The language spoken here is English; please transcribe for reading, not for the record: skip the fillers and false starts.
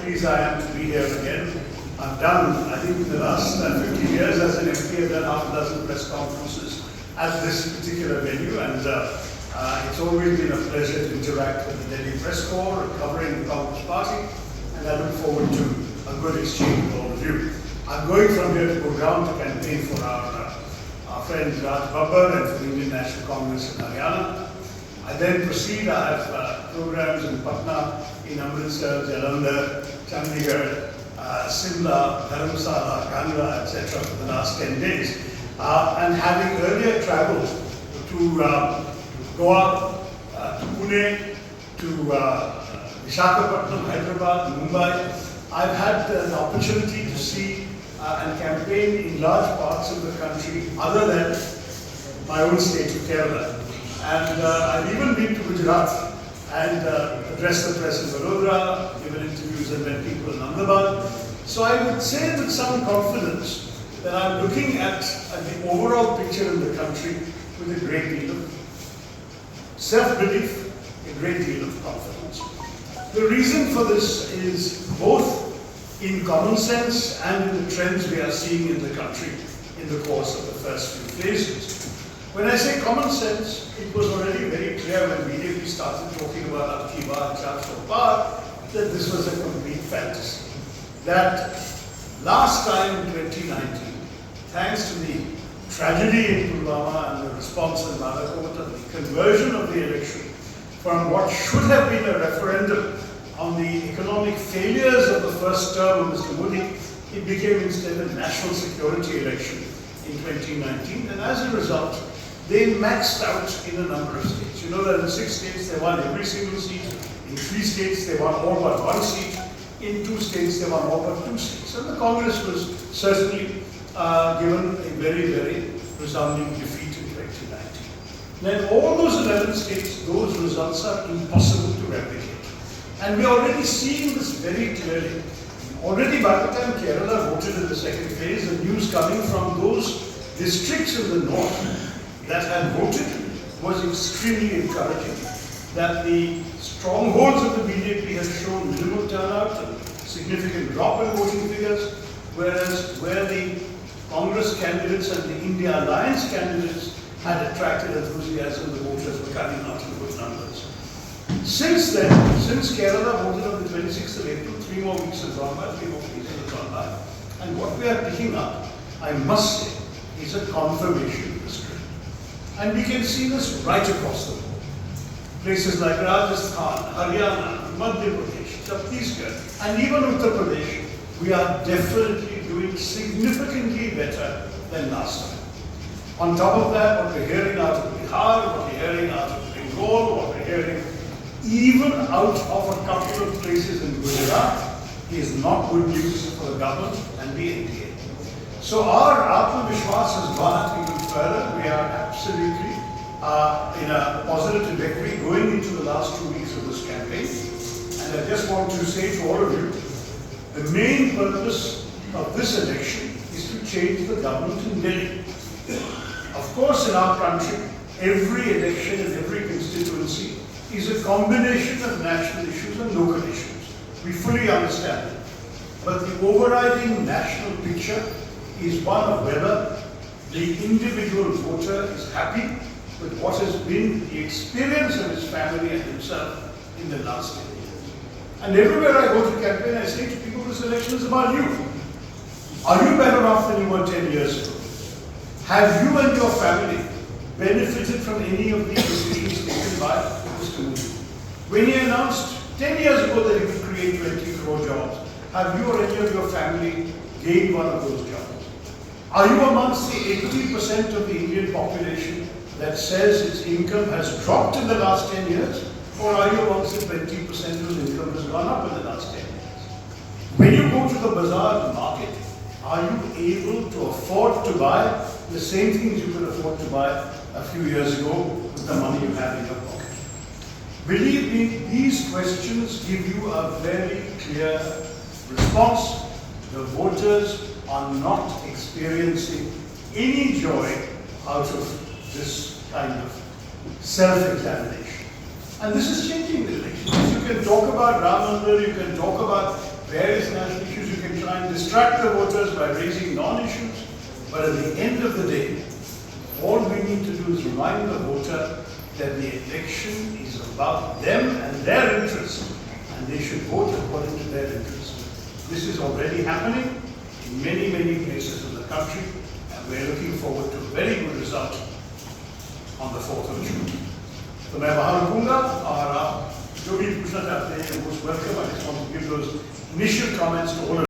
pleased I am to be here again. I've done, I think in the last 50 years as an MP, I've done half a dozen press conferences at this particular venue, and it's always been a pleasure to interact with the Delhi Press Corps, covering the Congress Party, and I look forward to a good exchange with all of you. I'm going from here to Gurgaon to campaign for our friend Raj Babbar and for the Indian National Congress in Haryana. I then proceed. I have programs in Patna, in Amritsar, Jalandhar, Chandigarh, Simla, Dharamsala, Kangra, etc. for the last 10 days. And having earlier traveled to Goa, to Pune, to Visakhapatnam, Hyderabad, Mumbai, I've had the opportunity to see and campaign in large parts of the country other than my own state of Kerala. And I've even been to Gujarat and addressed the press in Vadodara, given interviews and met people in Ahmedabad. So I would say with some confidence that I'm looking at the overall picture in the country with a great deal of self-belief, a great deal of confidence. The reason for this is both in common sense and in the trends we are seeing in the country in the course of the first few phases. When I say common sense, it was already very clear when BJP started talking about Ab Ki Baar, 400 Par, that this was a complete fantasy. That last time in 2019, thanks to the tragedy in Pulwama and the response in Malakot and the conversion of the election from what should have been a referendum on the economic failures of the first term of Mr. Modi, it became instead a national security election in 2019. And as a result, they maxed out in a number of states. You know that in 6 states they won every single seat. In 3 states they won all but 1 seat. In 2 states they won all but 2 seats. And the Congress was certainly given a very, very resounding defeat in 2019. Then all those 11 states, those results are impossible to replicate. And we are already seeing this very clearly. Already by the time Kerala voted in the second phase, the news coming from those districts in the north that had voted was extremely encouraging. That the strongholds of the BJP have shown minimal turnout and significant drop in voting figures, whereas where the Congress candidates and the India Alliance candidates had attracted enthusiasm, the voters were coming out in good numbers. Since then, since Kerala voted on the 26th of April, 3 more weeks have gone by, 3 more weeks have gone by, and what we are picking up, I must say, is a confirmation of this trend. And we can see this right across the board. Places like Rajasthan, Haryana, Madhya Pradesh, Chhattisgarh, and even Uttar Pradesh, we are definitely doing significantly better than last time. On top of that, what we're hearing out of Bihar, what we're hearing out of Bengal, what we're hearing even out of a couple of places in Gujarat is not good news for the government and the NDA. So our Atma Vishwas has gone up even further. We are absolutely in a positive trajectory going into the last 2 weeks of this campaign. And I just want to say to all of you, the main purpose of this election is to change the government in Delhi. Of course, in our country, every election and every constituency is a combination of national issues and local issues. We fully understand it. But the overriding national picture is one of whether the individual voter is happy with what has been the experience of his family and himself in the last 10 years. And everywhere I go to campaign, I say to people, this election is about you. Are you better off than you were 10 years ago? Have you and your family benefited from any of these decisions taken by Mr. Modi? When he announced 10 years ago that he would create 20 crore jobs, have you or any of your family gained one of those jobs? Are you amongst the 80% of the Indian population that says its income has dropped in the last 10 years? Or are you amongst the 20% whose income has gone up in the last 10 years? When you go to the bazaar market, are you able to afford to buy the same things you could afford to buy a few years ago with the money you have in your pocket? Believe me, these questions give you a very clear response. The voters are not experiencing any joy out of this kind of self-examination. And this is changing the elections. You can talk about Ram Mandir, you can talk about various distract the voters by raising non-issues, but at the end of the day, all we need to do is remind the voter that the election is about them and their interests, and they should vote according to their interests. This is already happening in many, many places in the country, and we're looking forward to a very good result on the 4th of June. तो मैं बाहर रुकूंगा और आप जो भी पूछना चाहते हैं most welcome. I just want to give those initial comments to all of you.